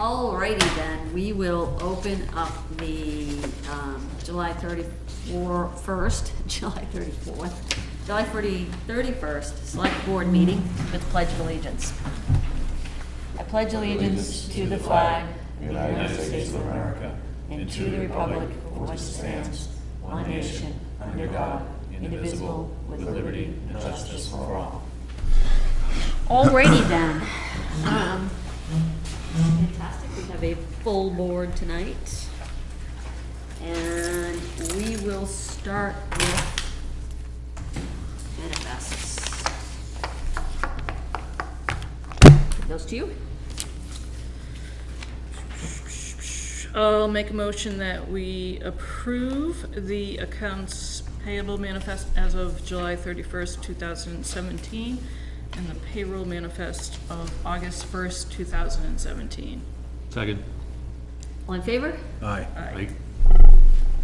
Alrighty then, we will open up the July 31st, July 31st Select Board meeting with Pledge of Allegiance. I pledge allegiance to the flag of the United States of America and to the republic for which it stands, one nation, under God, indivisible, with liberty and justice for all. Alrighty then. Fantastic, we have a full board tonight. And we will start with manifests. Give those to you. I'll make a motion that we approve the accounts payable manifest as of July 31st, 2017, and the payroll manifest of August 1st, 2017. Second. All in favor? Aye. Aye.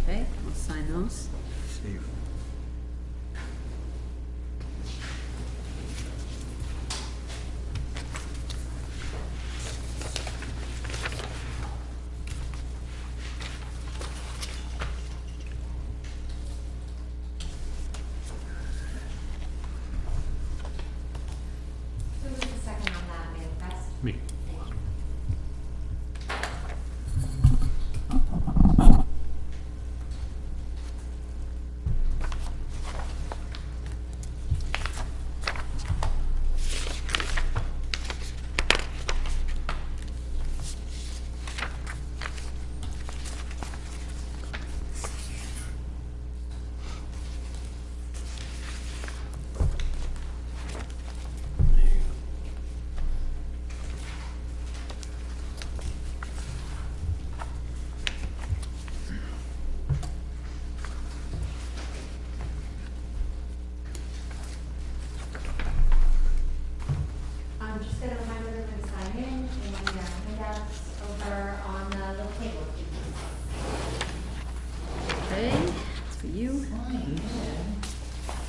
Okay, we'll sign those. Steve. Who was the second on that manifest? Me. I'm just gonna remind everyone to sign in and handouts over on the little table. Okay, it's for you.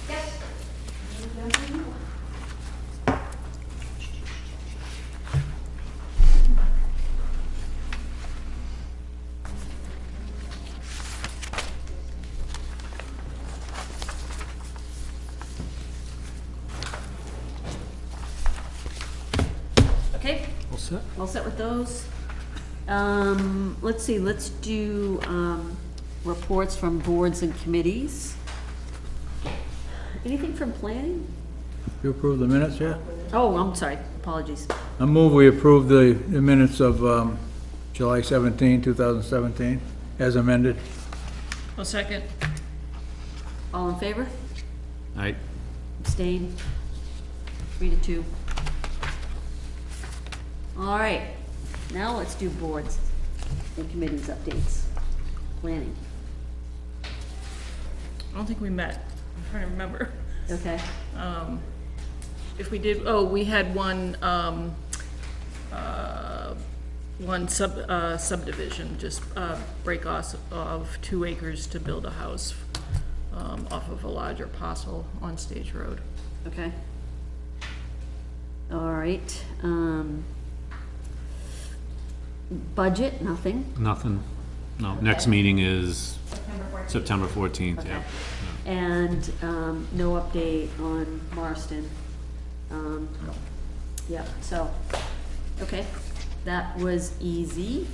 Yep. Okay, All set? all set with those? Let's see, let's do, reports from boards and committees. Anything from planning? You approve the minutes yet? Oh, I'm sorry, apologies. I move we approve the minutes of July 17, 2017, as amended. I'll second. All in favor? Aye. Abstain? 3-2. All right, now let's do boards and committees updates. Planning, I don't think we met. I'm trying to remember. okay? If we did, oh, we had one subdivision, just break off of 2 acres to build a house off of a larger parcel on Stage Road. Okay. All right, budget, nothing. Nothing. No, next meeting is September 14th. September 14th, Okay. yeah. And, no update on Marston. Yeah, so, okay, that was easy.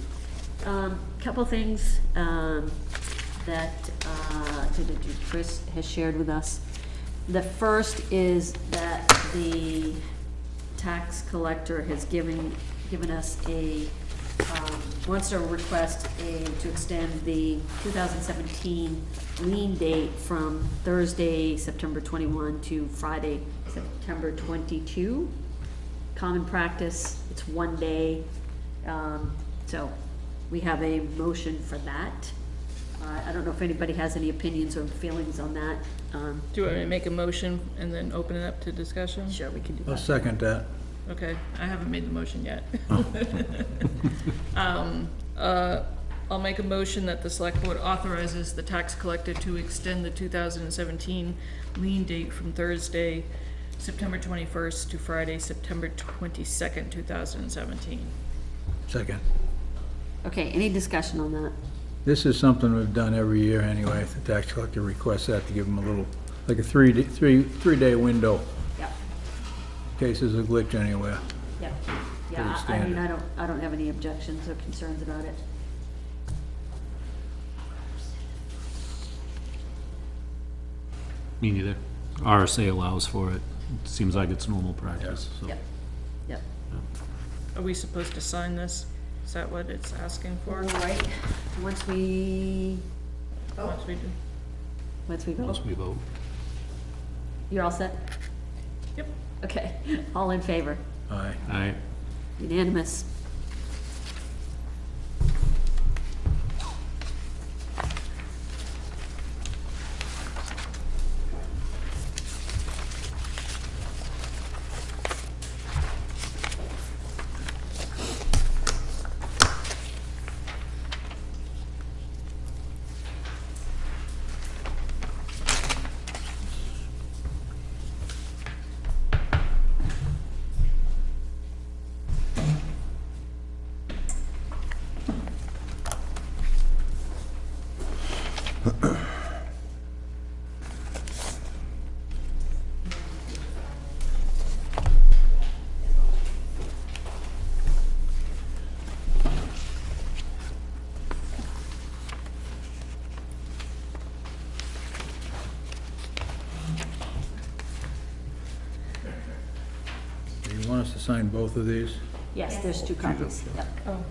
Couple things, that, Chris has shared with us. The first is that the tax collector has given us a, wants to request to extend the 2017 lien date from Thursday, September 21 to Friday, September 22. Common practice, it's 1 day. So we have a motion for that. I don't know if anybody has any opinions or feelings on that. Do you want me to make a motion and then open it up to discussion? Sure, we can do I'll that. second that. Okay, I haven't made the motion yet. I'll make a motion that the select board authorizes the tax collector to extend the 2017 lien date from Thursday, September 21st to Friday, September 22nd, 2017. Second. Okay, any discussion on that? This is something we've done every year anyway. The tax collector requests that to give them a little, like a three-day window Yep, in case there's a glitch anywhere. yep. Pretty Yeah, I mean, standard. I don't have any objections or concerns about it. Me neither. RSA allows for it. It seems like it's normal practice, so. Yep, yep. Are we supposed to sign this? Is that what it's asking for? All right, once we Once we do? vote, Unless we vote. you're all set? Yep. Okay, all in favor? Aye. Aye. Unanimous. Do you want us to sign both of these? Yes, there's two copies, yep. Oh.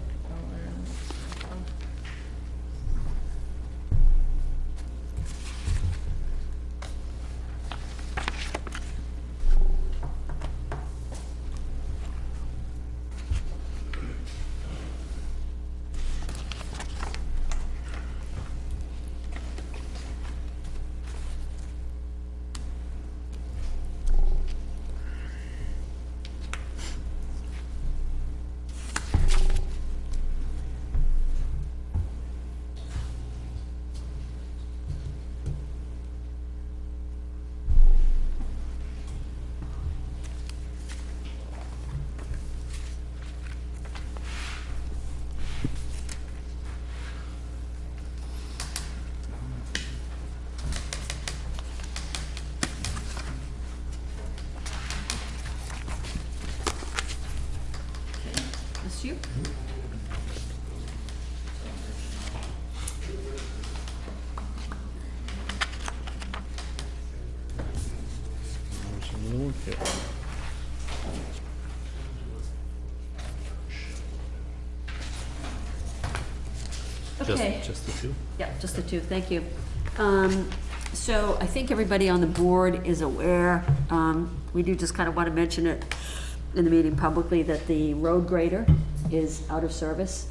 This you? Okay. Just the two? Yep, just the two, thank you. So I think everybody on the board is aware, we do just kind of want to mention it in the meeting publicly, that the road grader is out of service.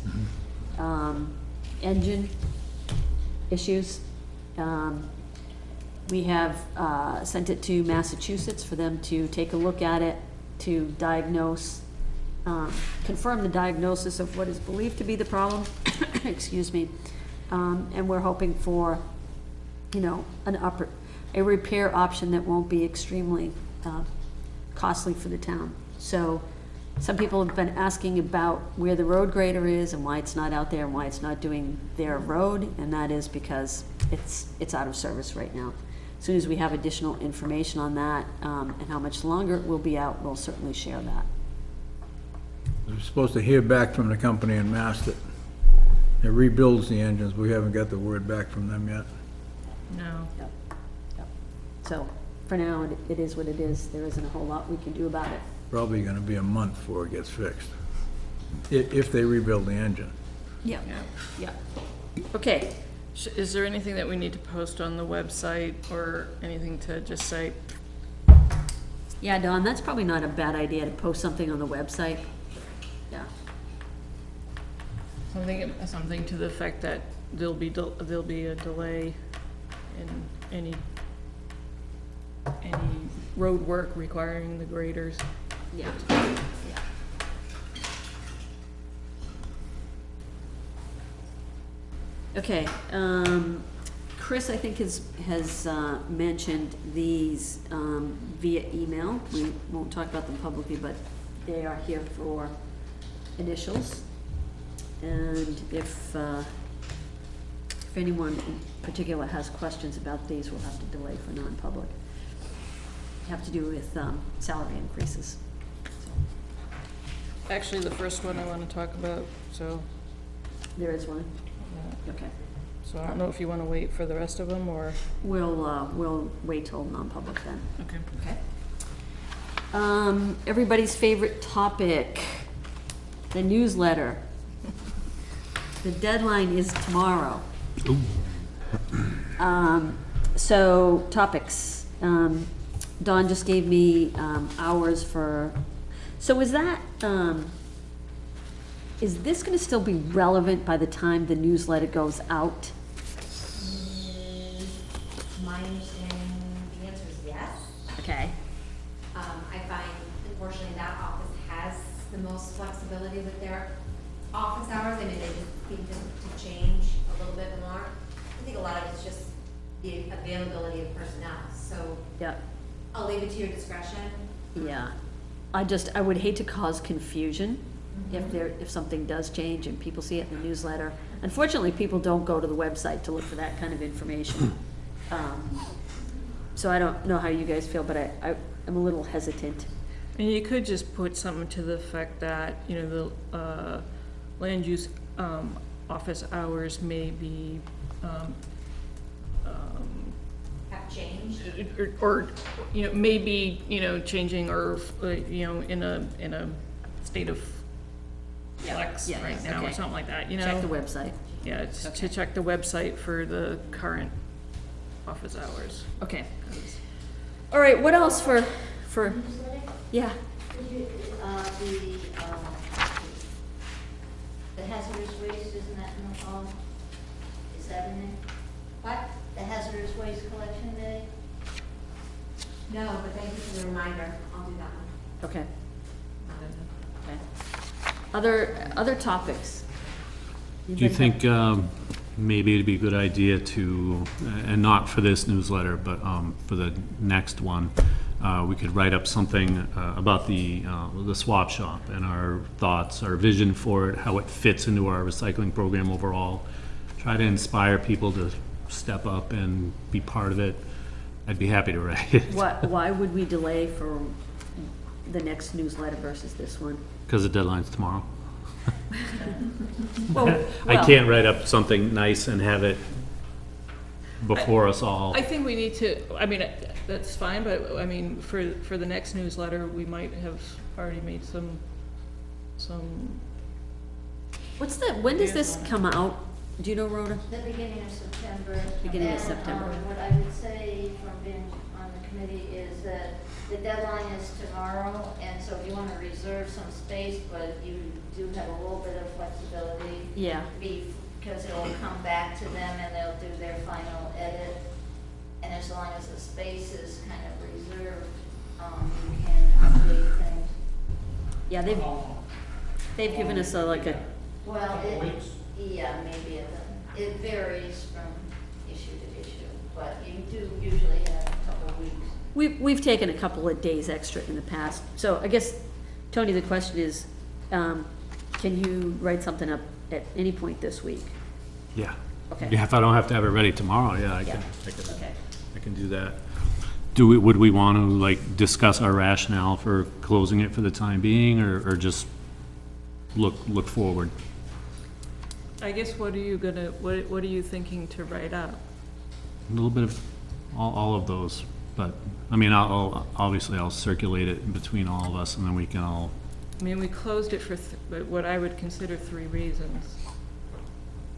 Engine issues. We have sent it to Massachusetts for them to take a look at it, to diagnose, confirm the diagnosis of what is believed to be the problem, excuse me. And we're hoping for, you know, a repair option that won't be extremely costly for the town. So some people have been asking about where the road grader is and why it's not out there and why it's not doing their road, and that is because it's out of service right now. As soon as we have additional information on that, and how much longer it will be out, we'll certainly share that. We're supposed to hear back from the company in Mass that it rebuilds the engines. We haven't got the word back from them yet. No. Yep, yep. So, for now, it is what it is. There isn't a whole lot we can do about it. Probably gonna be a month before it gets fixed, if they rebuild the engine. Yeah, Yeah. yeah. Okay, Is there anything that we need to post on the website or anything to just say, yeah, Dawn, that's probably not a bad idea to post something on the website. Yeah, something to the effect that there'll be a delay in any road work requiring the graders? yeah, yeah. Okay, Chris, I think has mentioned these, via email. We won't talk about them publicly, but they are here for initials. And if anyone in particular has questions about these, we'll have to delay for non-public. Have to do with salary increases. Actually, the first one I want to talk about, so, There is one, yeah. okay. So I don't know if you want to wait for the rest of them, or, We'll wait till non-public then. okay. Okay. Everybody's favorite topic, the newsletter. The deadline is tomorrow. So, topics. Dawn just gave me hours for, so is that, is this gonna still be relevant by the time the newsletter goes out? My understanding, the answer is yes. Okay. I find unfortunately that office has the most flexibility with their office hours. I mean, they just seem to change a little bit more. I think a lot of it's just the availability of personnel, so Yeah, I'll leave it to your discretion. yeah. I would hate to cause confusion if something does change and people see it in the newsletter. Unfortunately, people don't go to the website to look for that kind of information. So I don't know how you guys feel, but I'm a little hesitant. And you could just put something to the effect that, you know, the land use office hours may be, Have changed. or, you know, maybe, you know, changing, or, you know, in a state of flex Yeah, right now, or okay. something like that, you know? Check the website. Yeah, it's Okay. to check the website for the current office hours. Okay. All right, what else for, Newsletter? yeah, Could you, the hazardous waste, isn't that in the fall? Is that in there? What? The hazardous waste collection day? No, but thank you for the reminder. I'll do that one. okay. Okay. Other topics? Do you think maybe it'd be a good idea to, and not for this newsletter, but for the next one, we could write up something about the swap shop and our thoughts, our vision for it, how it fits into our recycling program overall. Try to inspire people to step up and be part of it. I'd be happy to write it. Why would we delay for the next newsletter versus this one? Because the deadline's tomorrow. Well, I can't write up something nice and have it before us all. I think we need to, I mean, that's fine, but, I mean, for the next newsletter, we might have already made some, when does this come out? Do you know, Rhoda? The beginning of September. Beginning of And, September. what I would say from being on the committee is that the deadline is tomorrow, and so if you want to reserve some space, but you do have a little bit of flexibility. Yeah. Because it'll come back to them and they'll do their final edit. And as long as the space is kind of reserved, you can update things. Yeah, they've given us like a, Well, yeah, maybe it varies from issue to issue, but you do usually have a couple of weeks. we've taken a couple of days extra in the past. So I guess, Tony, the question is, can you write something up at any point this week? Yeah. Okay. Yeah, if I don't have to have it ready tomorrow, yeah, I Yeah. can, Okay. I can do that. Would we want to, like, discuss our rationale for closing it for the time being, or just look forward? I guess, what are you thinking to write up? A little bit of all of those, but, I mean, obviously I'll circulate it in between all of us, and then we can all, I mean, we closed it for what I would consider 3 reasons,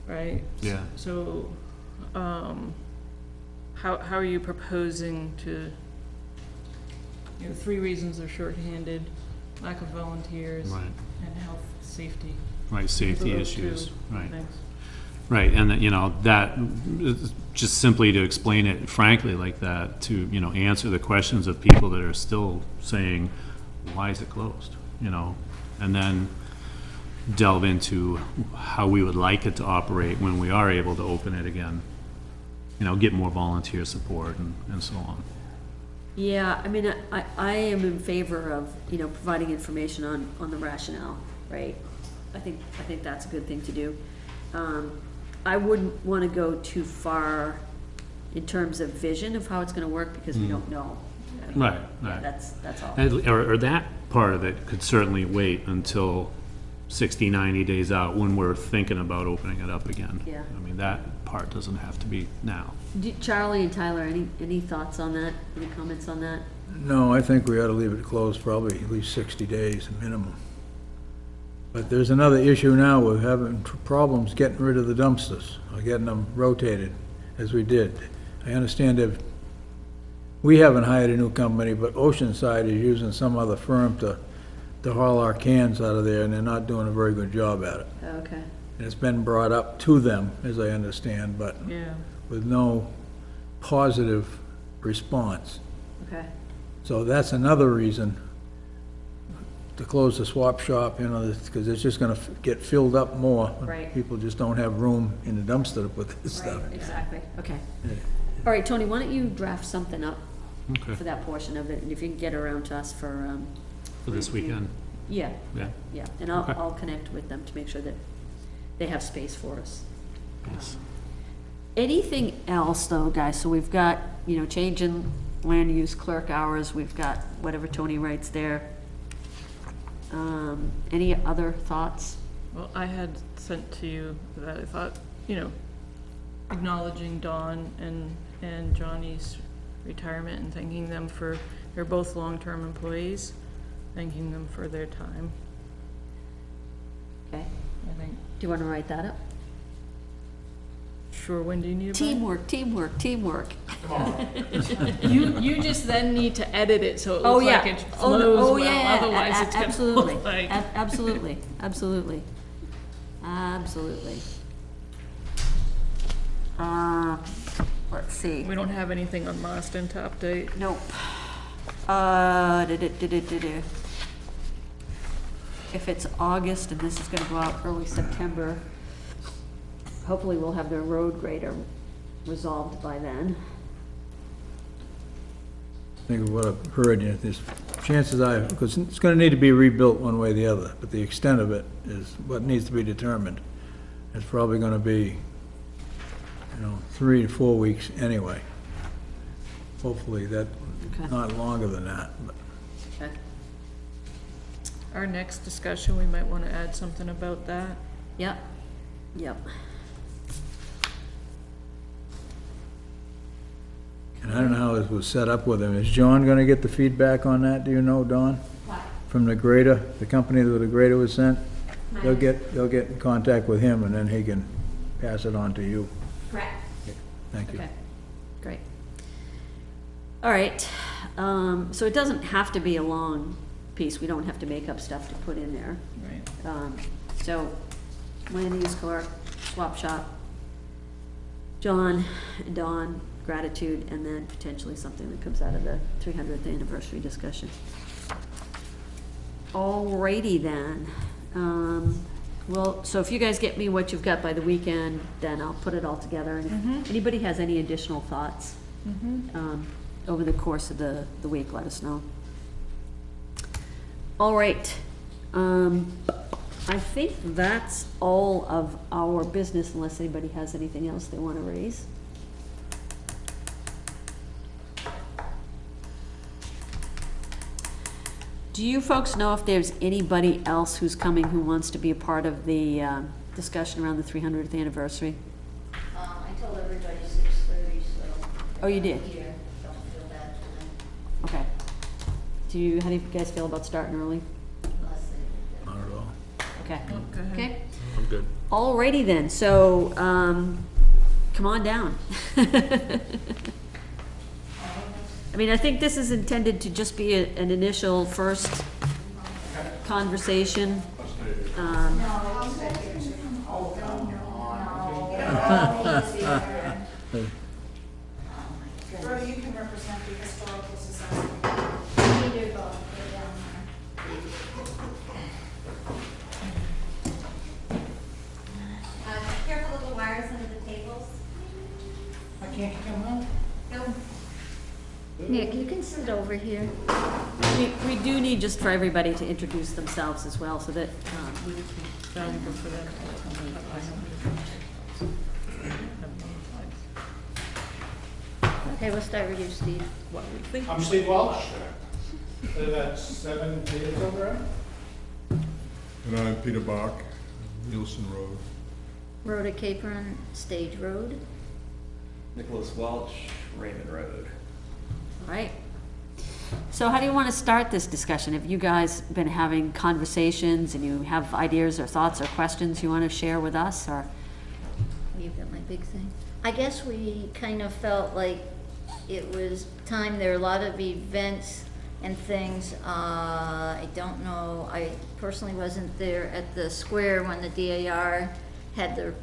right? Yeah. So, how are you proposing to, you know, 3 reasons are shorthanded, lack of volunteers, Right. and health, safety. right, safety Those issues, 2 right. things. Right, and that, you know, that, just simply to explain it frankly like that, to, you know, answer the questions of people that are still saying, why is it closed? You know, and then delve into how we would like it to operate when we are able to open it again. You know, get more volunteer support and so on. Yeah, I mean, I am in favor of, providing information on the rationale, right? I think that's a good thing to do. I wouldn't wanna go too far in terms of vision of how it's gonna work, because we don't know. Right, Yeah, right. that's all. Or that part of it could certainly wait until 60, 90 days out when we're thinking about opening it up again. Yeah. I mean, that part doesn't have to be now. Charlie and Tyler, any thoughts on that? Any comments on that? No, I think we ought to leave it closed probably at least 60 days minimum. But there's another issue now, we're having problems getting rid of the dumpsters, or getting them rotated, as we did. I understand that we haven't hired a new company, but Oceanside is using some other firm to haul our cans out of there, and they're not doing a very good job at it. Okay, And it's been brought up to them, as I understand, but Yeah. with no positive response. okay, So that's another reason to close the swap shop, you know, because it's just gonna get filled up more. Right. People just don't have room in the dumpster to put this stuff. right, exactly, okay. All right, Tony, why don't you draft something up Okay, for that portion of it, and if you can get around to us for, for this weekend, yeah, yeah. yeah, and Okay. I'll connect with them to make sure that they have space for us. Yes. Anything else though, guys? So we've got, change in land use clerk hours, we've got whatever Tony writes there. Any other thoughts? Well, I had sent to you that I thought, acknowledging Dawn and Johnny's retirement and thanking them for, they're both long-term employees, thanking them for their time, Okay, I think. do you want to write that up? Sure, when do you need it by? Teamwork, teamwork, teamwork. You just then need to edit it so it Oh, looks yeah. like it Oh, no. flows Oh, well, yeah. otherwise it's gonna Absolutely. look like. Absolutely, absolutely, absolutely. Let's see. We don't have anything on Marston to update. Nope. If it's August and this is gonna go out early September, hopefully we'll have the road grader resolved by then. I think of what I've heard, there's chances because it's gonna need to be rebuilt one way or the other, but the extent of it is what needs to be determined. It's probably gonna be, 3 to 4 weeks anyway. Hopefully that, Okay. not longer than that, but. Okay. Our next discussion, we might wanna add something about that. Yep, yep. And I don't know how it was set up with him. Is John gonna get the feedback on that, do you know, Dawn? What? From the grader, the company that the grader was sent? They'll get in contact with him, and then he can pass it on to you. Correct. Thank you. Okay, great. All right, so it doesn't have to be a long piece, we don't have to make up stuff to put in there. Right. So, land use clerk, swap shop, John and Dawn, gratitude, and then potentially something that comes out of the 300th anniversary discussion. Alrighty then, well, so if you guys get me what you've got by the weekend, then I'll put it all together, and if anybody has any additional thoughts, over the course of the week, let us know. All right, I think that's all of our business, unless anybody has anything else they want to raise. Do you folks know if there's anybody else who's coming who wants to be a part of the discussion around the 300th anniversary? I told everybody 6:30, so. Oh, you did? Here, don't feel bad for them, Okay. How do you guys feel about starting early? unless they. Not at all. Okay. Oh, go ahead. Okay. I'm good. Alrighty then, so, come on down. I mean, I think this is intended to just be an initial first conversation. Or you can represent the historical society. We do both, we're down Careful with the wires under the tables. I can't come up. No. Nick, you can sit over here. We do need just for everybody to introduce themselves as well, so that, valuable for them to tell me. Okay, we'll start with you, Steve. What we think. I'm Steve Welch. Live at 7 Petersville Road. And I'm Peter Bach, Nielsen Road. Rhoda Capron, Stage Road. Nicholas Welch, Raymond Road. All right. So how do you want to start this discussion? Have you guys been having conversations and you have ideas or thoughts or questions you want to share with us, or? You've got my big thing. I guess we kind of felt like it was time, there are a lot of events and things. I don't know, I personally wasn't there at the square when the DAR had the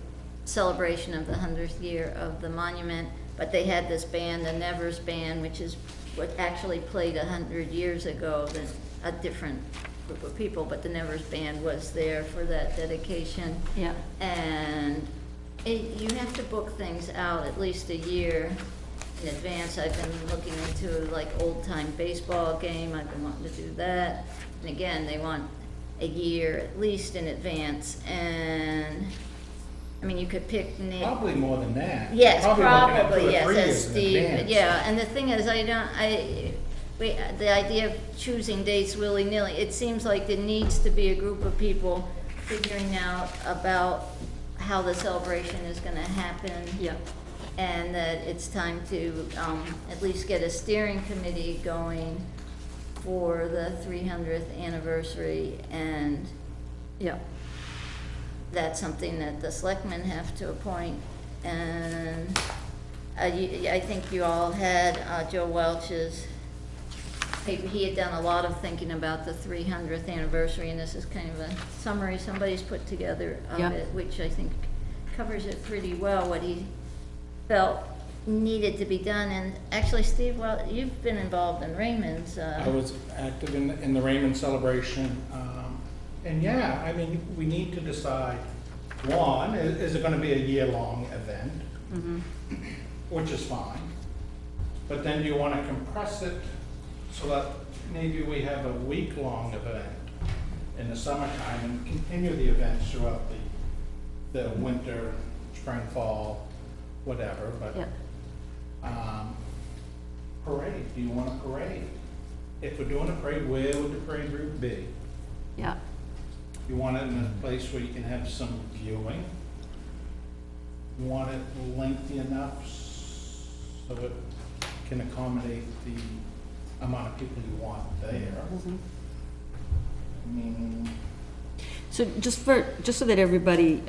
celebration of the 100th year of the monument, but they had this band, the Nevers Band, which is what actually played 100 years ago, than a different group of people, but the Nevers Band was there for that dedication. Yeah. And you have to book things out at least a year in advance. I've been looking into like old-time baseball game, I've been wanting to do that. And again, they want a year at least in advance, and, I mean, you could pick Nick. Probably more than that. Yes, Probably looking at 2 probably, or yes, 3 as years in Steve, advance. yeah, and the thing is, the idea of choosing dates willy-nilly, it seems like there needs to be a group of people figuring out about how the celebration is gonna happen. Yeah. And that it's time to, at least get a steering committee going for the 300th anniversary, and Yeah. that's something that the selectmen have to appoint. And I think you all had Joe Welch's, he had done a lot of thinking about the 300th anniversary, and this is kind of a summary somebody's put together of Yeah. it, which I think covers it pretty well, what he felt needed to be done. And actually, Steve, well, you've been involved in Raymond's. I was active in the Raymond celebration. And yeah, I mean, we need to decide, one, is it gonna be a year-long event? Which is fine. But then do you wanna compress it so that maybe we have a week-long event in the summertime and continue the events throughout the winter, spring, fall, whatever, but, Yeah. parade, do you want a parade? If we're doing a parade, where would the parade route be? Yeah. You want it in a place where you can have some viewing? You want it lengthy enough so it can accommodate the amount of people you want there? I mean, So just so that everybody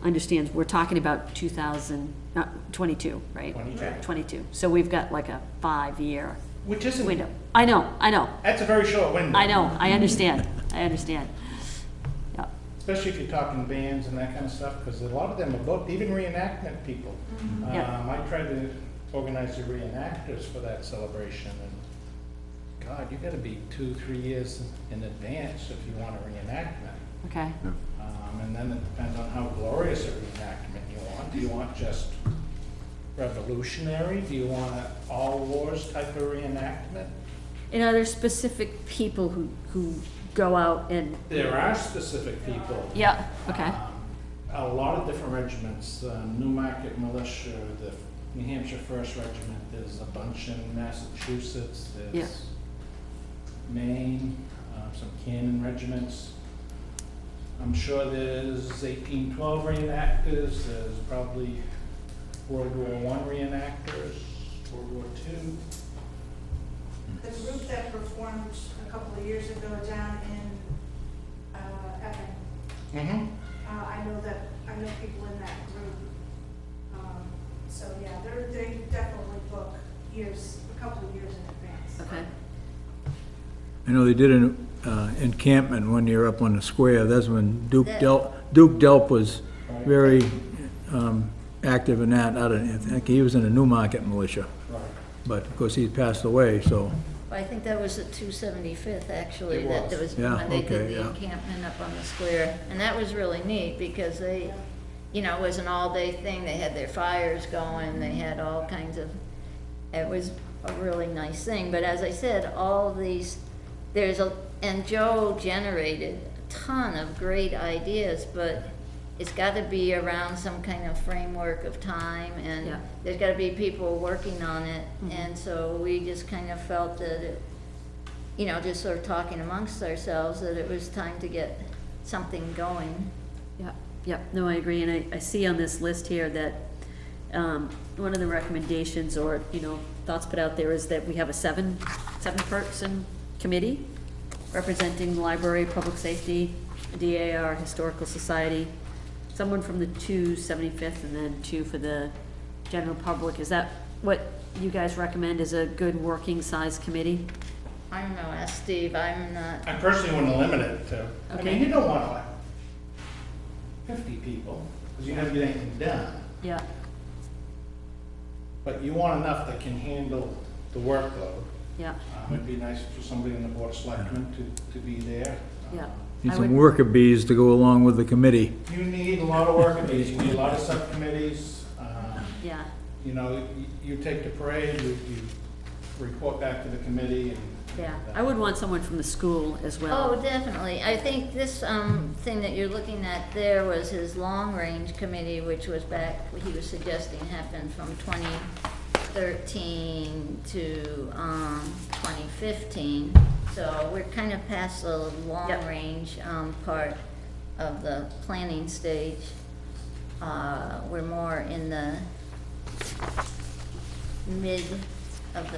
understands, we're talking about 2022, right? 22. 22. So we've got like a 5-year which isn't, window. I know. that's a very short window. I know, I understand. Yeah. Especially if you're talking bands and that kind of stuff, because a lot of them are booked, even reenactment people. Yeah. I tried to organize the reenactors for that celebration, and God, you gotta be 2-3 years in advance if you want a reenactment. Okay. And then it depends on how glorious a reenactment you want. Do you want just revolutionary? Do you want an all wars type of reenactment? And are there specific people who go out and? There are specific people. Yeah. Okay. A lot of different regiments, Newmarket Militia, the New Hampshire First Regiment, there's a bunch in Massachusetts, there's Maine, some Cannon regiments. I'm sure there's 1812 reenactors, there's probably World War I reenactors, World War II. The group that performed a couple of years ago down in Epping, I know people in that group. So yeah, they definitely book a couple of years in advance. Okay. I know they did an encampment one year up on the square. That's when Duke Delp was very active in that. I think he was in the Newmarket militia, Right. but of course he's passed away, so. I think that was the 275th, actually, It that was. there was, Yeah, when they okay, did the yeah. encampment up on the square. And that was really neat, because they, you know, it was an all-day thing, they had their fires going, they had all kinds of, it was a really nice thing. But as I said, all of these, and Joe generated ton of great ideas, but it's gotta be around some kind of framework of time, and Yeah. there's gotta be people working on it, and so we just kind of felt that it, you know, just sort of talking amongst ourselves, that it was time to get something going. Yep, no, I agree, and I see on this list here that, one of the recommendations, or, you know, thoughts put out there is that we have a seven-person committee representing the library, public safety, DAR, historical society, someone from the 275th, and then 2 for the general public. Is that what you guys recommend as a good working size committee? I don't know, ask Steve, I'm not, I personally wouldn't limit it to, I Okay. mean, you don't want like 50 people, because you never get anything done. Yeah, But you want enough that can handle the workload. yeah, It'd be nice for somebody on the board of selectmen to be there. yeah. Need I some would- worker bees to go along with the committee. You need a lot of work committees, you need a lot of subcommittees. Yeah, You know, you take the parade, you report back to the committee and. yeah. I would want someone from the school as well. oh, definitely. I think this, thing that you're looking at there was his long-range committee, which was back, he was suggesting happened from 2013 to, 2015. So we're kind of past the long-range, part of the planning stage. We're more in the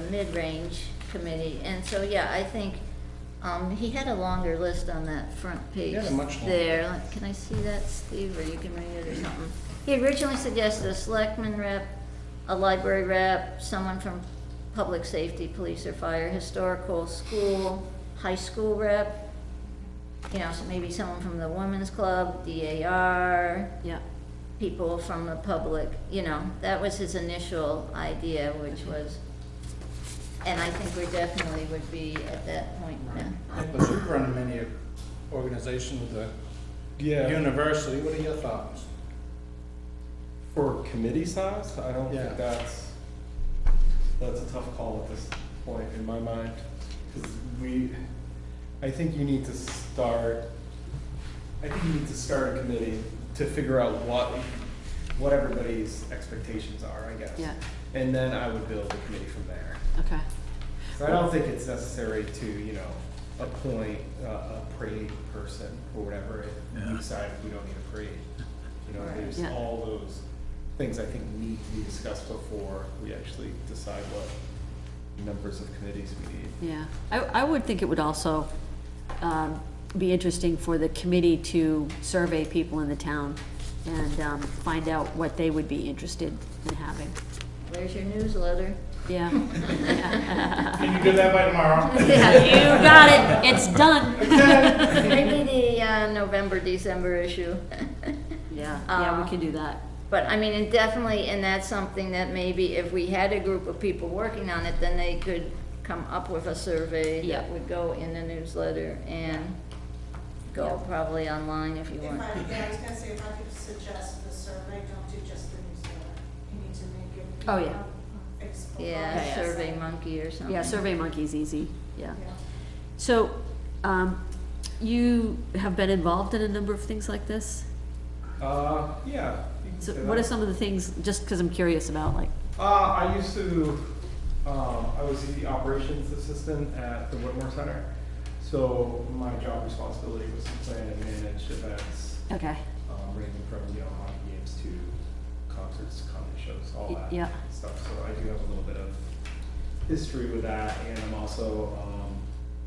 mid-range committee, and so, yeah, I think, he had a longer list on that front page had a much longer. there. Can I see that, Steve, or you can read it or something? He originally suggested a selectman rep, a library rep, someone from public safety, police or fire, historical, school, high school rep, you know, so maybe someone from the women's club, DAR, Yeah, people from the public, you know, that was his initial idea, which was, and I think we definitely would be at that point now. Nicholas, you've run many organizations with the university, what are your thoughts? For committee size, I don't Yeah. think that's a tough call at this point in my mind. Because I think you need to start a committee to figure out what everybody's expectations are, I guess. yeah, And then I would build a committee from there. okay. So I don't think it's necessary to, you know, appoint a parade person or whatever if we Yeah. decide we don't need a parade. You know, there's Yeah. all those things I think need to be discussed before we actually decide what members of committees we need. Yeah, I would think it would also, be interesting for the committee to survey people in the town and, find out what they would be interested in having. There's your newsletter. Yeah. Can you do that by tomorrow? Yeah, you got it, it's done. Maybe the, November, December issue. Yeah, we can do that. But I mean, and definitely, and that's something that maybe if we had a group of people working on it, then they could come up with a survey Yeah. that would go in the newsletter and go Yeah. probably online if you If want. I, yeah, I was gonna say, if I could suggest the survey, don't do just the newsletter. You need to make it. Oh, yeah. Facebook. Yeah, Okay. Survey Monkey or something. Yeah, Survey Monkey's easy, yeah. Yeah. So, you have been involved in a number of things like this? Yeah. you can So say what that. are some of the things, just because I'm curious about, like, I used to, I was the operations assistant at the Whitmore Center. So my job responsibility was to plan and manage events, okay, ranging from, you know, hockey games to concerts, comedy shows, all that yeah. stuff. So I do have a little bit of history with that, and I'm also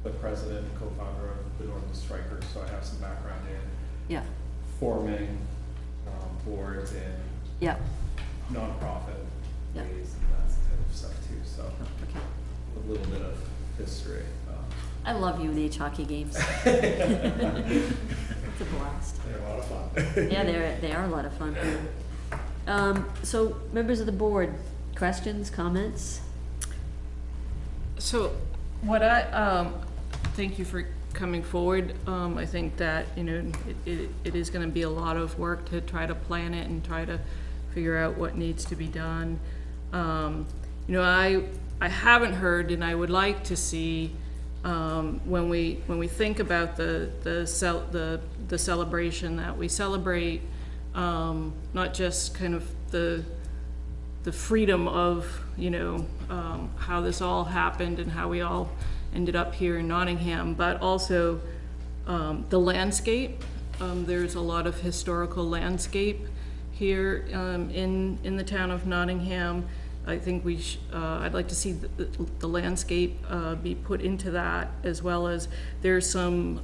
the president and co-founder of the Northern Strikers, so I have some background in Yeah, forming boards and yeah, nonprofit Yeah. ways and that type of stuff too, so okay. a little bit of history. I love UNH hockey games. It's a blast. They're a lot of fun. Yeah, they are a lot of fun. So, members of the board, questions, comments? So what thank you for coming forward. I think that, you know, it is gonna be a lot of work to try to plan it and try to figure out what needs to be done. You know, I haven't heard, and I would like to see when we think about the celebration, that we celebrate not just kind of the freedom of, you know, how this all happened and how we all ended up here in Nottingham, but also the landscape. There's a lot of historical landscape here in the town of Nottingham. I think I'd like to see the landscape be put into that, as well as there's some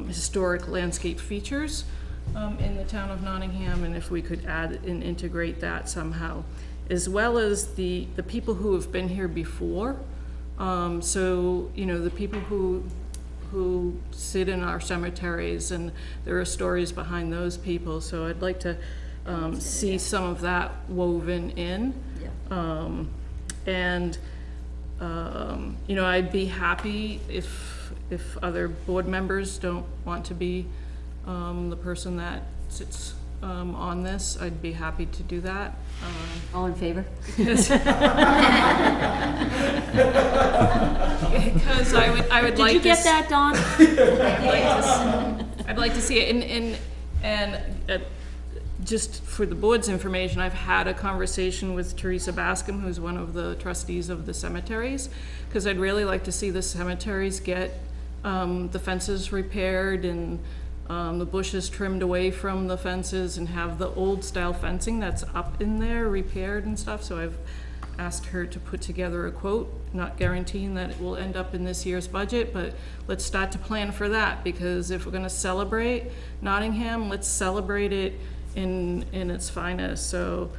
historic landscape features in the town of Nottingham, and if we could add and integrate that somehow, as well as the people who have been here before. So, you know, the people who sit in our cemeteries, and there are stories behind those people, so I'd like to see some of that woven in. You know, I'd be happy if other board members don't want to be the person that sits on this. I'd be happy to do that. All in favor? Because I would like to. Did you get that, Dawn? I'd like to see it, and just for the board's information, I've had a conversation with Teresa Bascom, who's one of the trustees of the cemeteries, because I'd really like to see the cemeteries get the fences repaired and the bushes trimmed away from the fences, and have the old style fencing that's up in there repaired and stuff. So I've asked her to put together a quote, not guaranteeing that it will end up in this year's budget, but let's start to plan for that, because if we're going to celebrate Nottingham, let's celebrate it in its finest. So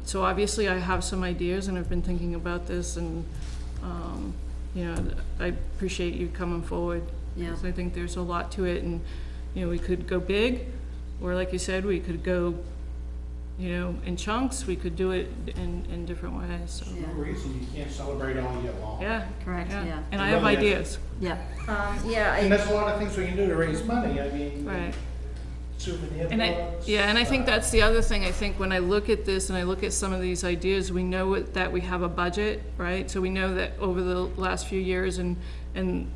so obviously I have some ideas, and I've been thinking about this, and you know, I appreciate you coming forward. Yeah. Because I think there's a lot to it, and you know, we could go big, or like you said, we could go, you know, in chunks. We could do it in different ways. So. There's no reason you can't celebrate all year long. Yeah, Correct, yeah. And I have ideas. Yeah. Yeah, And there's a lot of things we can do to raise money, I mean. Right. Souvenir And products. and I think that's the other thing. I think when I look at this and I look at some of these ideas, we know that we have a budget, right? So we know that over the last few years and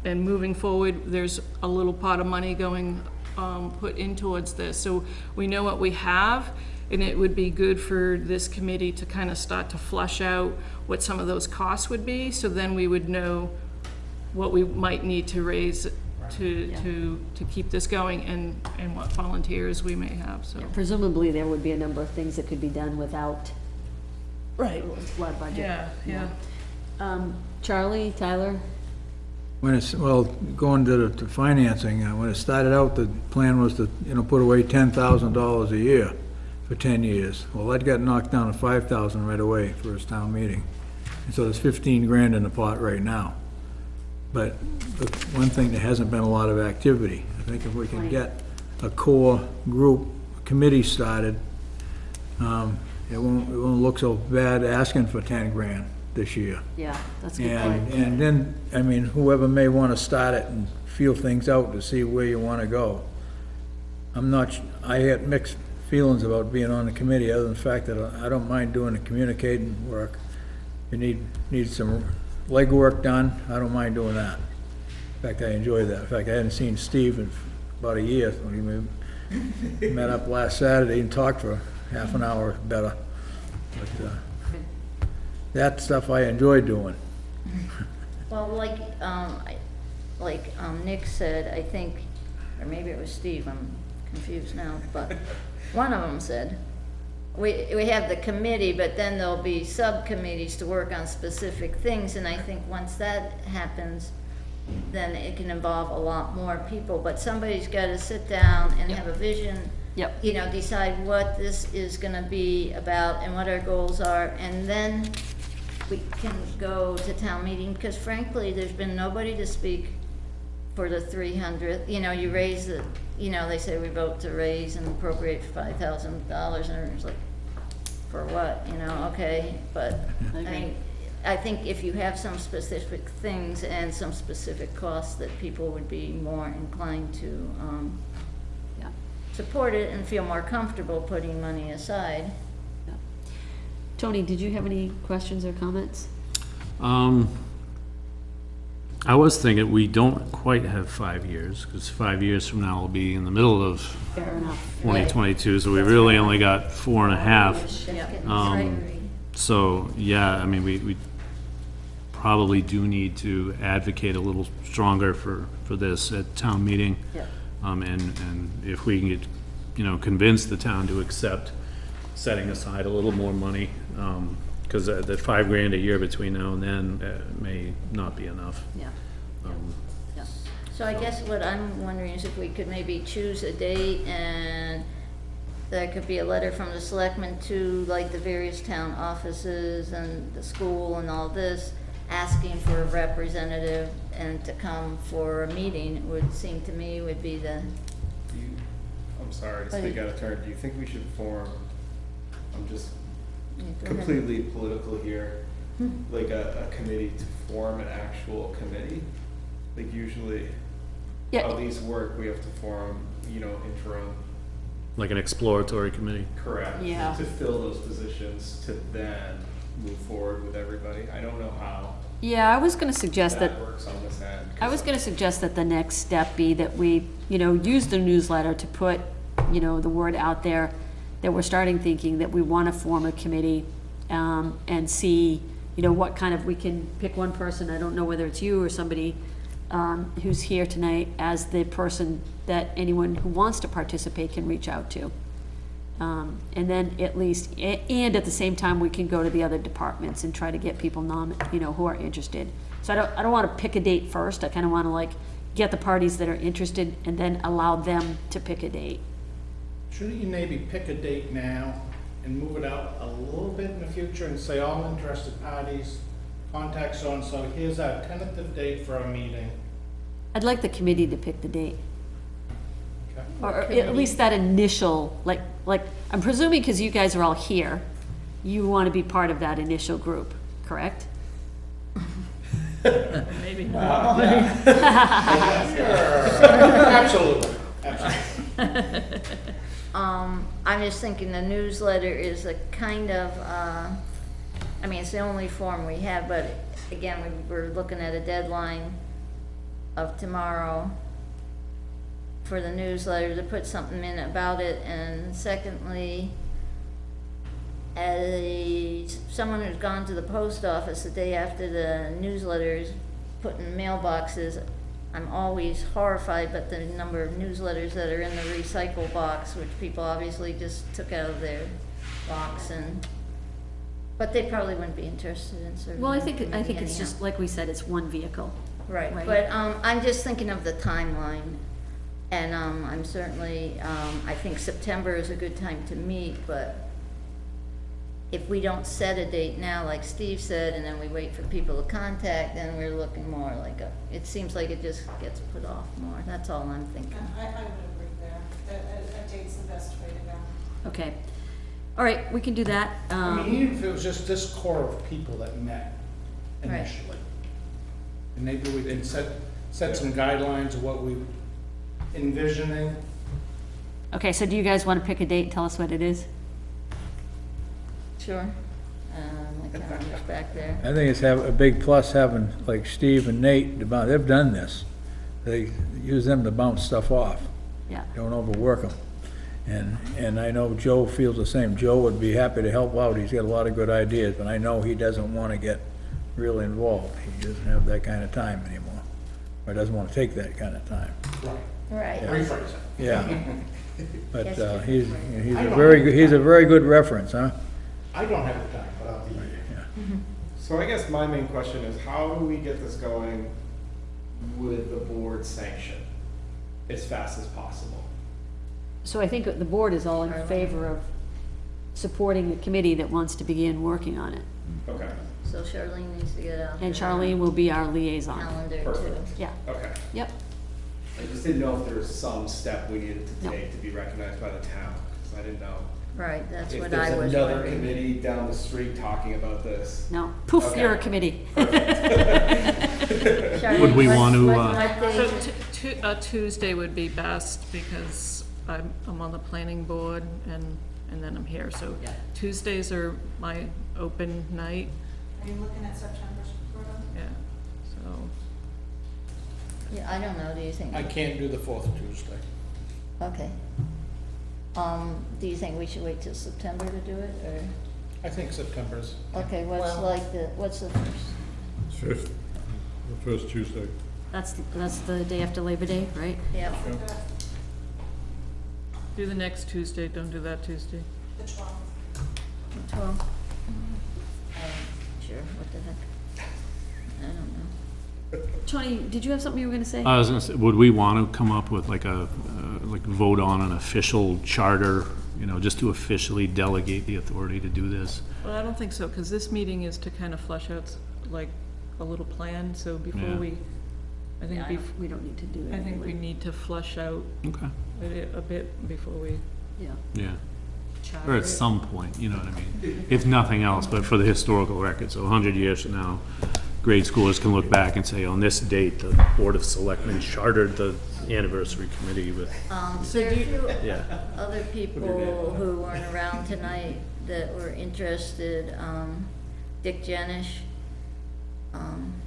moving forward, there's a little pot of money going, put in towards this. So we know what we have, and it would be good for this committee to kind of start to flush out what some of those costs would be, so then we would know what we might need to raise to keep this going, and what volunteers we may have, so. Presumably, there would be a number of things that could be done without Right. a flood budget. Yeah. Charlie, Tyler? When it's, well, going to the financing, when it started out, the plan was to, you know, put away $10,000 a year for 10 years. Well, that got knocked down to $5,000 right away for his town meeting. And so there's 15 grand in the pot right now. But the one thing, there hasn't been a lot of activity. I think if we can get a core group committee started, it won't look so bad asking for 10 grand this year. Yeah, that's a good point. And then, I mean, whoever may want to start it and feel things out to see where you want to go. I had mixed feelings about being on the committee, other than the fact that I don't mind doing the communicating work. You need some legwork done, I don't mind doing that. In fact, I enjoy that. In fact, I hadn't seen Steve in about a year. We met up last Saturday and talked for half an hour better. But that stuff I enjoy doing. well, like Nick said, I think, or maybe it was Steve, I'm confused now, but one of them said, we have the committee, but then there'll be subcommittees to work on specific things, and I think once that happens, then it can involve a lot more people, but somebody's got to sit down and have a vision, Yep. you know, decide what this is going to be about and what our goals are, and then we can go to town meeting, because frankly, there's been nobody to speak for the 300th. You know, you raise the, you know, they say we vote to raise and appropriate $5,000, and it's like, for what, you know, okay, but I think if you have some specific things and some specific costs, that people would be more inclined to support it and feel more comfortable putting money aside. Tony, did you have any questions or comments? I was thinking, we don't quite have 5 years, because 5 years from now will be in the middle of Fair enough. 2022, so we really only got 4.5. Just getting Um, excited. So, yeah, I mean, we probably do need to advocate a little stronger for this at town meeting. Yeah. And if we can get, convince the town to accept setting aside a little more money, because the $5,000 a year between now and then may not be enough. Yeah, Um, yeah. So I guess what I'm wondering is if we could maybe choose a date and there could be a letter from the selectmen to like the various town offices and the school and all this, asking for a representative and to come for a meeting, it would seem to me would be the, I'm sorry to Oh, speak you- out of turn, do you think we should form, I'm just go ahead. completely political here, like a committee to form an actual committee? Like usually, Yeah. how these work, we have to form, interim, Like an exploratory committee. correct? Yeah. To fill those positions, to then move forward with everybody. I don't know how Yeah, I was gonna suggest that, that works on this end. I was gonna suggest that the next step be that we, use the newsletter to put, the word out there that we're starting thinking that we wanna form a committee, and see, what kind of, we can pick one person, I don't know whether it's you or somebody, who's here tonight as the person that anyone who wants to participate can reach out to. And then at least, and at the same time, we can go to the other departments and try to get people who are interested. So I don't wanna pick a date first, I kinda wanna like get the parties that are interested and then allow them to pick a date. Shouldn't you maybe pick a date now and move it out a little bit in the future and say all interested parties, contact so-and-so, here's our tentative date for our meeting. I'd like the committee to pick the date. Okay. Or at least that initial, like, I'm presuming because you guys are all here, you want to be part of that initial group, correct? Maybe not. Absolutely, absolutely. I'm just thinking the newsletter is a kind of, it's the only form we have, but again, we're looking at a deadline of tomorrow for the newsletter to put something in about it, and secondly, as someone who's gone to the post office the day after the newsletter is put in mailboxes, I'm always horrified by the number of newsletters that are in the recycle box, which people obviously just took out of their box but they probably wouldn't be interested in serving. Well, I the think committee it's anyhow. just, like we said, it's one vehicle. Right, Right. but, I'm just thinking of the timeline, and, I'm certainly, I think September is a good time to meet, but if we don't set a date now, like Steve said, and then we wait for people to contact, then we're looking more like it seems like it just gets put off more, that's all I'm thinking. I would agree there, that date's the best way to go. Okay. All right, we can do that. I mean, even if it was just this core of people that met Right. initially. And maybe we can set some guidelines of what we envisioning. Okay, so do you guys want to pick a date and tell us what it is? Sure. My calendar's back there. I think it's a big plus having, like Steve and Nate, they've done this. They use them to bounce stuff off, Yeah. don't overwork them. And I know Joe feels the same. Joe would be happy to help out, he's got a lot of good ideas, but I know he doesn't want to get really involved. He doesn't have that kind of time anymore, or doesn't want to take that kind of time. Right. Rephrase it. Yeah. But Yes, he's I a don't- very good reference, huh? I don't have the time, but I'll be here. So I guess my main question is, how do we get this going with the board sanction as fast as possible? So I think the board is all in favor of supporting the committee that wants to begin working on it. Okay, So Charlene needs to get out. And her Charlene will be our liaison. Calendar too. perfect. Yeah, Okay. yep. I just didn't know if there was some step we needed to No. take to be recognized by the town, because I didn't know. Right, that's If what I there's was another wondering. committee down the street talking about this. No, poof, Okay. you're a committee. Charlene, Would we what- want to, what So day- Tuesday would be best because I'm on the planning board and then I'm here. So Yeah. Tuesdays are my open night, Are you looking at September's program? yeah. So Yeah, I don't know, do you think? I can't do the fourth Tuesday. Okay. Do you think we should wait till September to do it, or? I think September's. Okay, what's the first? Fifth, the first Tuesday. That's the day after Labor Day, right? Yeah, Do the next Tuesday, don't do that Tuesday. The 12th. 12. Sure, what the heck? I don't know. Tony, did you have something you were gonna say? I was gonna say, would we want to come up with like a, like vote on an official charter, you know, just to officially delegate the authority to do this? Well, I don't think so, because this meeting is to kind of flush out like a little plan, so before Yeah. I think, We don't need to do it I think we anyway. need to flush out Okay, a bit before we Yeah. yeah. charter Or at it. some point, you know what I mean? If nothing else, but for the historical record, so 100 years from now, grade schoolers can look back and say, on this date, the Board of Selectmen chartered the anniversary committee with, There are a few yeah. other people who weren't around tonight that were interested. Dick Janish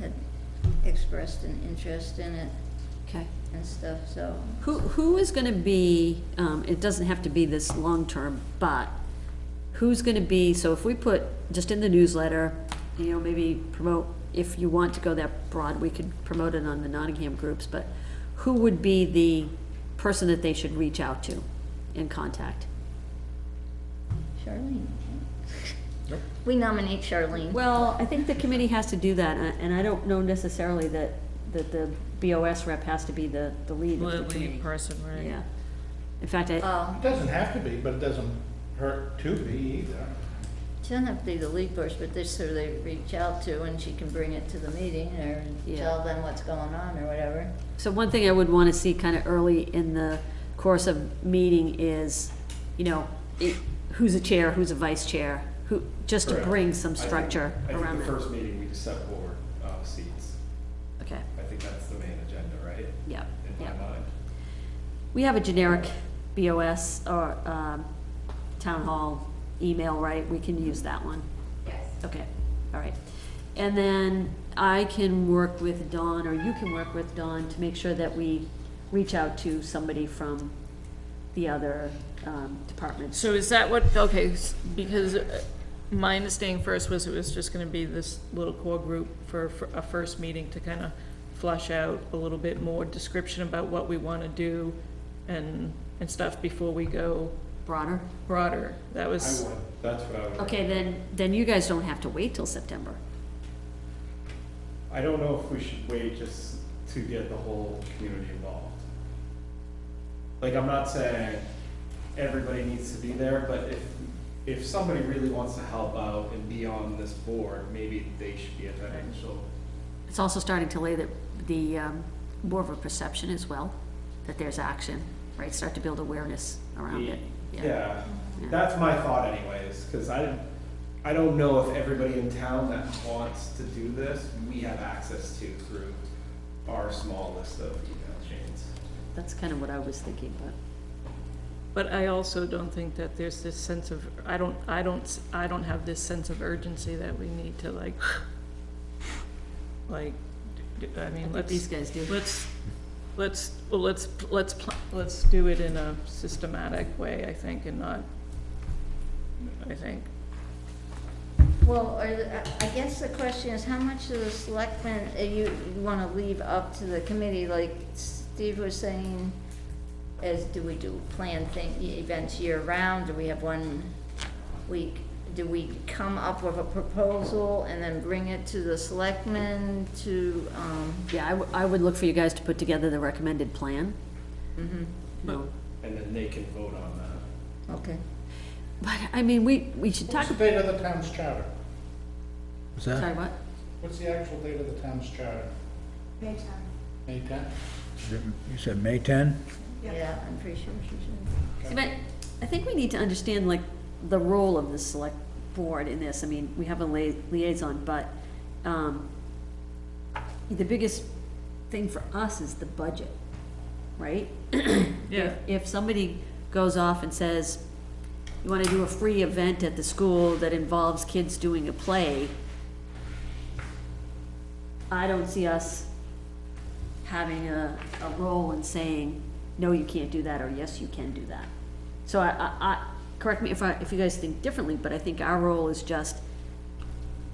had expressed an interest in it Okay. and stuff, so. Who is gonna be, it doesn't have to be this long-term, but who's gonna be, so if we put just in the newsletter, you know, maybe promote, if you want to go that broad, we could promote it on the Nottingham groups, but who would be the person that they should reach out to and contact? Charlene. We nominate Charlene. Well, I think the committee has to do that, and I don't know necessarily that the BOS rep has to be the lead of the lead committee. person, right? Yeah. In fact, It doesn't have to be, but it doesn't hurt to be either. She doesn't have to be the lead person, but this so they reach out to, and she can bring it to the meeting or tell them what's going on or whatever. so one thing I would wanna see kinda early in the course of meeting is, you know, who's a chair, who's a vice chair, who, just to Correct. bring some structure around I think that. the first meeting, we just set board seats. Okay, I think that's the main agenda, right? yeah, In yeah. my mind. We have a generic BOS or, town hall email, right? We can use that one. Yes. Okay, all right. And then I can work with Dawn, or you can work with Dawn to make sure that we reach out to somebody from the other, departments. So is that what, okay, because my understanding first was it was just gonna be this little core group for a first meeting to kind of flush out a little bit more description about what we want to do and stuff before we go Broader? broader. That I was, would, that's what I would. Okay, then you guys don't have to wait till September. I don't know if we should wait just to get the whole community involved. Like, I'm not saying everybody needs to be there, but if somebody really wants to help out and be on this board, maybe they should be attending, so. It's also starting to lay the more of a perception as well, that there's action, right? Start to build awareness around it. Yeah, that's my thought anyways, cause I don't know if everybody in town that wants to do this, we have access to through our small list of email chains. That's kind of what I was thinking, but I also don't think that there's this sense of, I don't have this sense of urgency that we need to like, I mean, think these guys do. let's do it in a systematic way, I think, and not, I think. Well, I guess the question is, how much of the selectmen, you wanna leave up to the committee, like Steve was saying, do we do planned events year-round, do we have 1 week? Do we come up with a proposal and then bring it to the selectmen to, yeah, I would look for you guys to put together the recommended plan. You know, And then they can vote on that. okay. But, I mean, we should talk, What's the date of the town's charter? What's sorry, that? what? What's the actual date of the town's charter? May 10th. May 10th? You said May 10? Yeah, I'm pretty sure she said. See, but I think we need to understand, like, the role of the select board in this. I mean, we have a liaison, but, the biggest thing for us is the budget, right? Yeah. If somebody goes off and says, you wanna do a free event at the school that involves kids doing a play, I don't see us having a role in saying, no, you can't do that, or yes, you can do that. So correct me if you guys think differently, but I think our role is just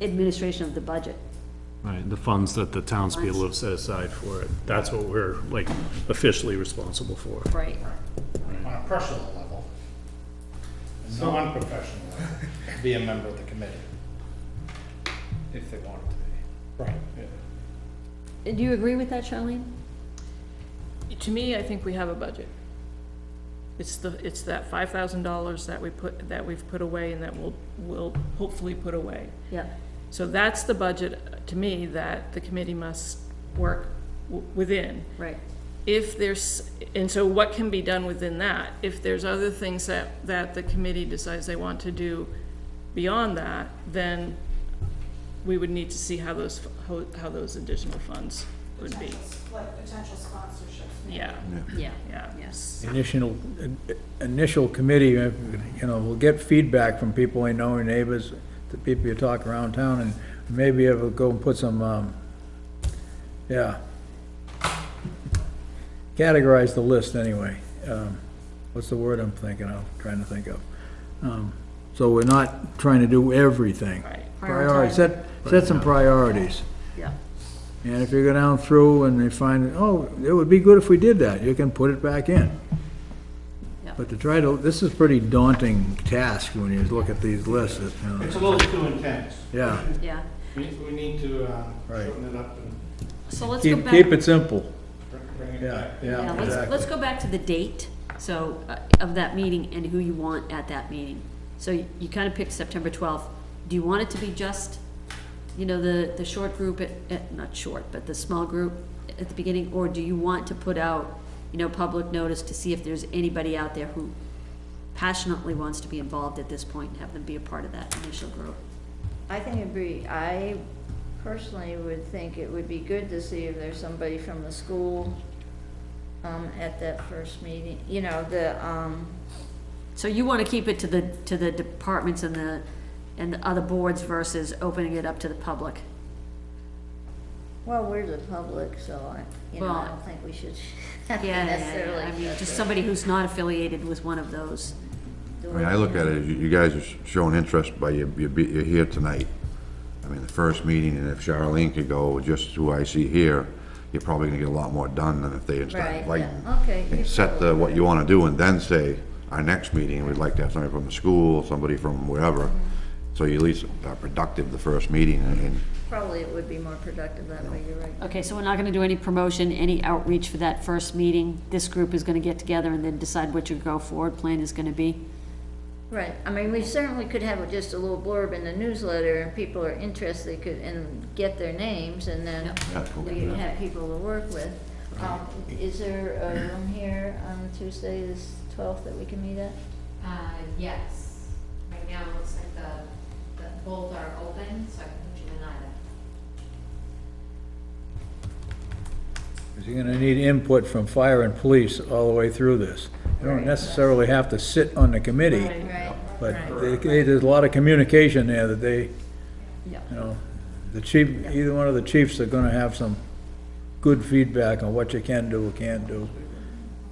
administration of the budget. Right, the funds that the townspeople have set aside for it, that's what we're like officially responsible for. Right. On a personal level, non-professional level, be a member of the committee. If they wanted to be. Right. Do you agree with that, Charlene? To me, I think we have a budget. It's that $5,000 that we've put away and that we'll hopefully put away. Yeah. So that's the budget, to me, that the committee must work within. Right. And so what can be done within that? If there's other things that the committee decides they want to do beyond that, then we would need to see how those additional funds would be. Like potential sponsorships. maybe. Yeah, Yeah. yeah. Yes. Initial committee, you know, we'll get feedback from people we know, neighbors, the people you talk around town, and maybe able to go and put some, categorize the list anyway. What's the word I'm trying to think of? So we're not trying to do everything. Right. Priorities, set some priorities. Yeah. And if you go down through and they find, oh, it would be good if we did that, you can put it back in. Yeah. But this is pretty daunting task when you look at these lists, you know. It's a little too intense. Yeah, Yeah. We need to Right. shorten it up and So let's go back. keep it simple. bring it Yeah, back. Yeah, yeah, let's exactly. go back to the date, so, of that meeting and who you want at that meeting. So you kind of picked September 12th. Do you want it to be just, you know, the short group, not short, but the small group at the beginning? Or do you want to put out, you know, public notice to see if there's anybody out there who passionately wants to be involved at this point and have them be a part of that initial group? I personally would think it would be good to see if there's somebody from the school, at that first meeting, you know, So you want to keep it to the departments and the other boards versus opening it up to the public? well, we're the public, so I Well, don't think we should Yeah, necessarily. I mean, just somebody who's not affiliated with one of those. do I mean, I look at it, you guys are showing interest by you're here tonight. I mean, the first meeting, and if Charlene could go, just who I see here, you're probably gonna get a lot more done than if they Right, start yeah, inviting. okay. you're Set probably what right. you wanna do, and then say, our next meeting, we'd like to have somebody from the school, somebody from wherever. So you at least are productive the first meeting, and Probably it would be more productive that way, you're right. Okay, so we're not gonna do any promotion, any outreach for that first meeting? This group is gonna get together and then decide what your go-forward plan is gonna be? Right, I mean, we certainly could have just a little blurb in the newsletter, and people are interested, and get their names, and then yeah, we have people to work with. Is there a room here on Tuesday, this 12th, that we can meet at? Yes. Right now, it looks like the both are open, so I can put you in either. 'Cause you're gonna need input from fire and police all the way through this. You don't necessarily have to sit on the committee, Right. but there's a lot of communication there that they, Yeah. you know, the chief, either one of the chiefs are gonna have some good feedback on what you can do or can't do.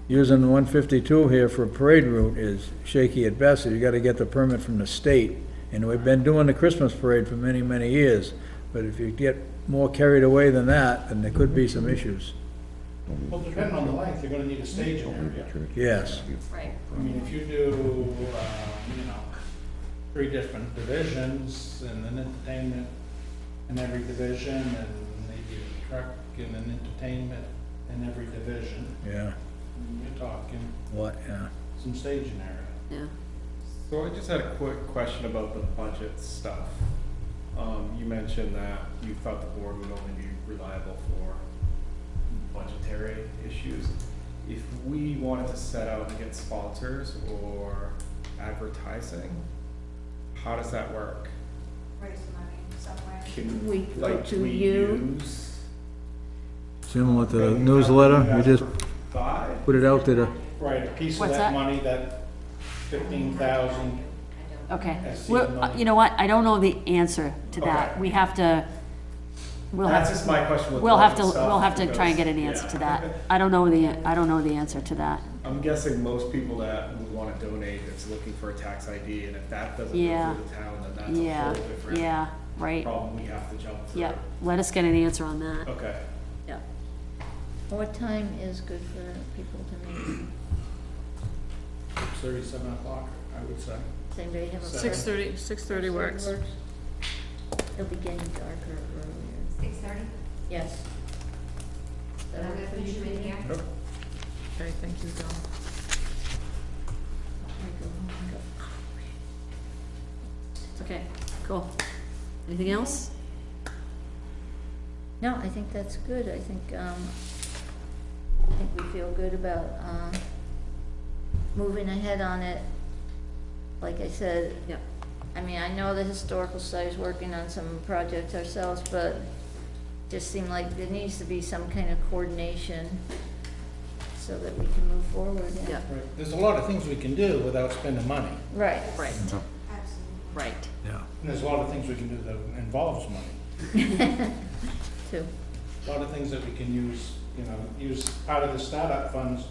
Using the 152 here for a parade route is shaky at best. You gotta get the permit from the state. And we've been doing the Christmas parade for many, many years. But if you get more carried away than that, then there could be some issues. Well, depending on the length, you're gonna need a staging area. Yes. Right. I mean, if you do, 3 different divisions and an entertainment in every division and maybe a truck and an entertainment in every division, Yeah. you're talking What, yeah. some staging area. Yeah. So I just had a quick question about the budget stuff. You mentioned that you thought the board would only be reliable for budgetary issues. If we wanted to set out and get sponsors or advertising, how does that work? Raise money somewhere. Can, We go like, to we you. use Similar to the newsletter, you just five? put it out to the, Right, a piece of What's that that? money, that 15,000, Okay. I see Well, the money. you know what, I don't know the answer to that. Okay. We have to, We'll That's have, just my question with we'll have to, budget stuff, we'll have to try and get an because- answer to yeah. that. I don't know the answer to that. I'm guessing most people that would wanna donate, it's looking for a tax ID, and if that doesn't go Yeah. through the town, then that's a Yeah, whole different yeah, right, problem we have to jump through. yep. Let us get an answer on that, Okay. yep. What time is good for people to meet? 6:30, 7 o'clock, I would say. Does anybody have a? 6:30 works. It'll be getting darker earlier. 6:30, Yes. and I'm gonna finish them in here. Okay, thank you, Dawn. Okay, cool. Anything else? No, I think that's good. I think we feel good about, moving ahead on it. Like I said, Yep. I mean, I know the historical society's working on some projects ourselves, but just seemed like there needs to be some kind of coordination so that we can move forward. and- Yep. Right. There's a lot of things we can do without spending money. Right. Right, Absolutely. right. Yeah. And there's a lot of things we can do that involves money. Too. A lot of things that we can use, use part of the startup funds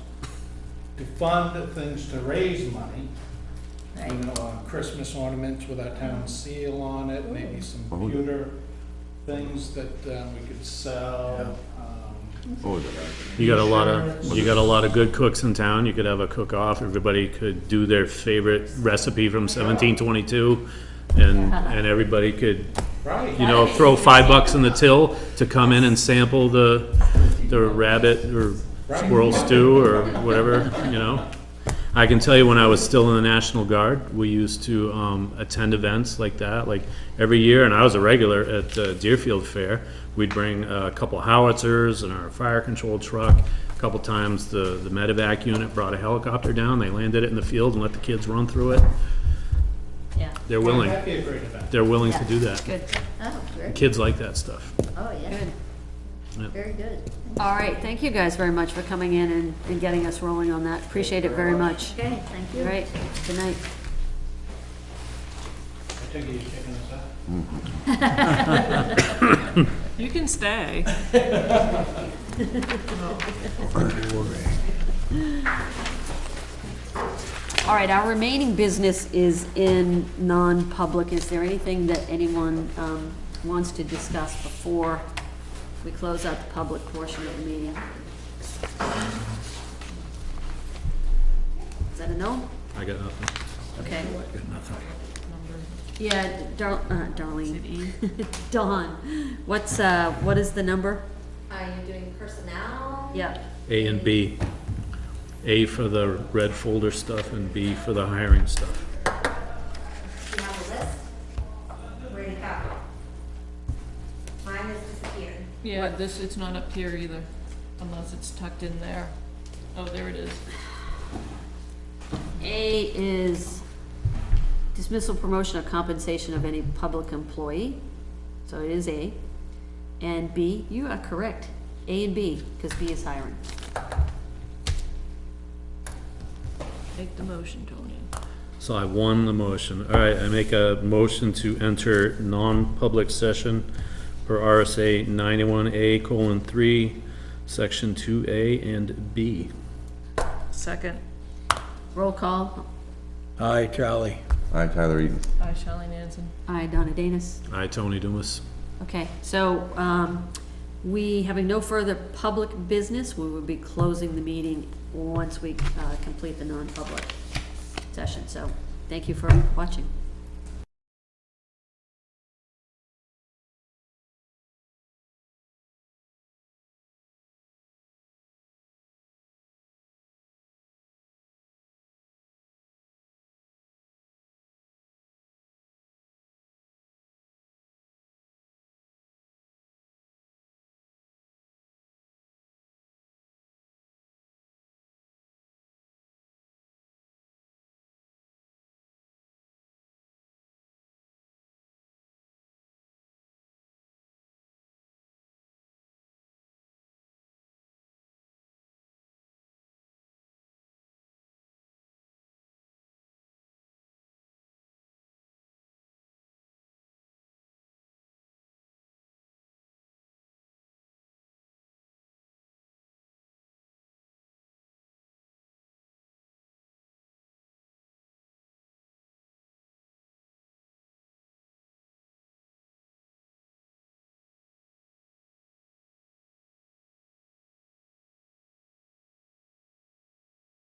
to fund things to raise money. Right. Christmas ornaments with our town seal on it, maybe some computer things that we could sell. Oh, You got a lot of good cooks in town. You could have a cook-off. Everybody could do their favorite recipe from 1722, and everybody could, Right. throw $5 in the till to come in and sample the rabbit or squirrel stew or whatever. I can tell you, when I was still in the National Guard, we used to attend events like that, like every year, and I was a regular at Deerfield Fair. We'd bring a couple howitzers and our fire control truck. A couple times the medevac unit brought a helicopter down, they landed it in the field and let the kids run through it. Yeah, They're willing, That'd be a great event. they're willing to do that. good. Oh, great. Kids like that stuff. Oh, yeah. Good. Very good. All right, thank you guys very much for coming in and getting us rolling on that. Appreciate it very much. Okay, thank you. All right, good night. I take it you're taking us out? You can stay. All right, our remaining business is in non-public. Is there anything that anyone wants to discuss before we close out the public portion of the meeting? Is that a no? I got nothing. Okay. Number, Yeah, is Darlene. it E? Dawn, what is the number? You're doing personnel? Yep. A and B. A for the red folder stuff and B for the hiring stuff. Do you have a list? Where do you have it? Mine has disappeared. Yeah, it's not up here either, unless it's tucked in there. Oh, there it is. A is dismissal, promotion, or compensation of any public employee. So it is A. And B, you are correct. A and B, because B is hiring. Make the motion, Tony. So I won the motion. All right, I make a motion to enter non-public session per RSA 91A:3, section 2A and B. Second. Roll call. Hi, Charlie. Hi, Tyler Eaton. Aye, Shelley Nansen. Aye, Donna Danus. I, Tony Dumas. Okay, so, we, having no further public business, we will be closing the meeting once we, complete the non-public session. So, thank you for watching.